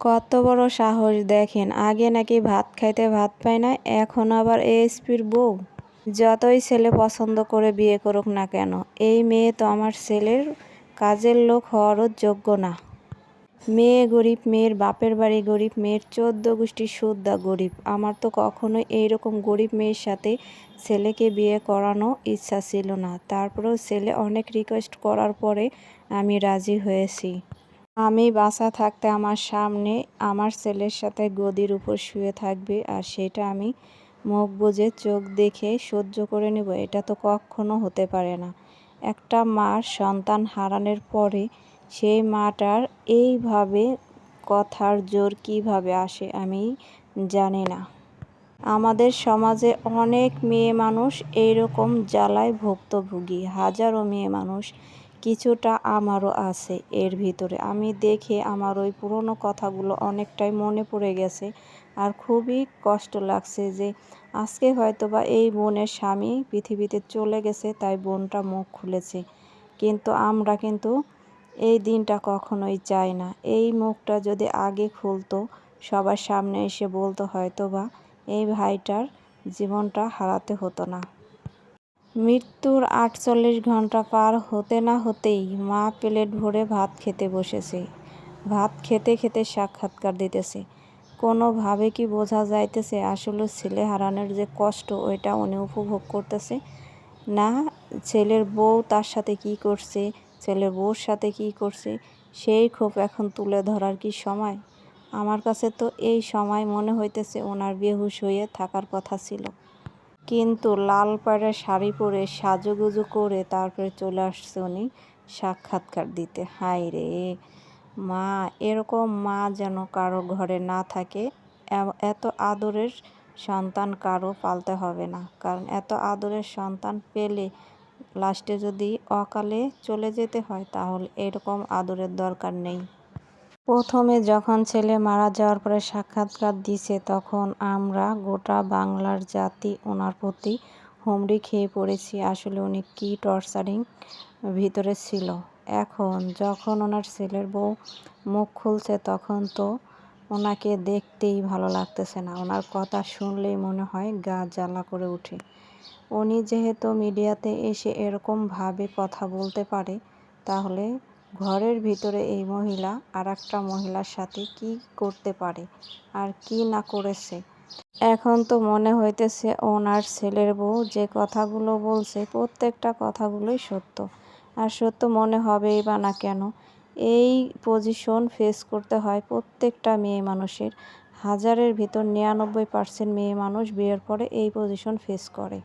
কত বড় সাহস দেখেন, আগে নাকি ভাত খাইতে ভাত পায় না, এখন আবার এএসপির বউ। যতই ছেলে পছন্দ করে বিয়ে করুক না কেন, এই মেয়ে তো আমার ছেলের কাজের লোক হওয়ারও যোগ্য না। মেয়ে গরিব, মেয়ের বাপের বাড়ি গরিব, মেয়ের 14 গোষ্ঠী সুদ্ধা গরিব। আমার তো কখনোই এইরকম গরিব মেয়ের সাথে ছেলেকে বিয়ে করানো ইচ্ছা ছিল না। তারপরেও ছেলে অনেক রিকোয়েস্ট করার পরে আমি রাজি হয়েছি। আমি বাঁচা থাকতে আমার সামনে আমার ছেলের সাথে গদির উপর শুয়ে থাকবে, আর সেটা আমি মুখ বুজে চোখ দেখে সহ্য করে নেব, এটা তো কখনো হতে পারে না। একটা মার সন্তান হারানোর পরে সেই মাটার এইভাবে কথার জোর কিভাবে আসে আমি জানি না। আমাদের সমাজে অনেক মেয়ে মানুষ এইরকম জ্বালায় ভুক্তভোগী, হাজারো মেয়ে মানুষ। কিছুটা আমারও আছে এর ভিতরে। আমি দেখে আমার ওই পুরনো কথাগুলো অনেকটাই মনে পড়ে গেছে, আর খুবই কষ্ট লাগছে যে আজকে হয়তোবা এই বোনের স্বামী পৃথিবীতে চলে গেছে, তাই বোনটা মুখ খুলেছে। কিন্তু আমরা কিন্তু এই দিনটা কখনোই চাই না। এই মুখটা যদি আগে খুলতো, সবার সামনে এসে বলতো, হয়তোবা এই ভাইটার জীবনটা হারাতে হতো না। মৃত্যুর 48 ঘন্টা পার হতে না হতেই মা প্লেট ভরে ভাত খেতে বসেছে। ভাত খেতে খেতে সাক্ষাৎকার দিতেছে। কোনোভাবে কি বোঝা যাইতেছে আসলে ছেলে হারানোর যে কষ্ট ওইটা উনি উপভোগ করতেছে না? ছেলের বউ তার সাথে কি করছে, ছেলের বউর সাথে কি করছে, সেই ক্ষোভ এখন তুলে ধরার কি সময়? আমার কাছে তো এই সময় মনে হইতেছে ওনার বেহুশ হয়ে থাকার কথা ছিল। কিন্তু লাল পাড়ের শাড়ি পরে সাজুগুজু করে তারপরে চলে আসছে উনি সাক্ষাৎকার দিতে। হায় রে মা, এরকম মা যেন কারো ঘরে না থাকে। এত আদরের সন্তান কারো পালতে হবে না, কারণ এত আদরের সন্তান পেলে লাস্টে যদি অকালে চলে যেতে হয় তাহলে এরকম আদরের দরকার নেই। প্রথমে যখন ছেলে মারা যাওয়ার পরে সাক্ষাৎকার দিছে, তখন আমরা গোটা বাংলার জাতি ওনার প্রতি হুমড়ি খেয়ে পড়েছি। আসলে উনি কী টর্চারিং ভিতরে ছিল। এখন যখন ওনার ছেলের বউ মুখ খুলছে, তখন তো ওনাকে দেখতেই ভালো লাগতেছে না। ওনার কথা শুনলেই মনে হয় গা জ্বালা করে ওঠে। উনি যেহেতু মিডিয়াতে এসে এরকমভাবে কথা বলতে পারে, তাহলে ঘরের ভিতরে এই মহিলা আরেকটা মহিলার সাথে কি করতে পারে আর কি না করেছে। এখন তো মনে হইতেছে ওনার ছেলের বউ যে কথাগুলো বলছে প্রত্যেকটা কথাগুলোই সত্য। আর সত্য মনে হবেই বা না কেন, এই পজিশন ফেস করতে হয় প্রত্যেকটা মেয়ে মানুষের। হাজারের ভিতর 99% মেয়ে মানুষ বিয়ের পরে এই পজিশন ফেস করে।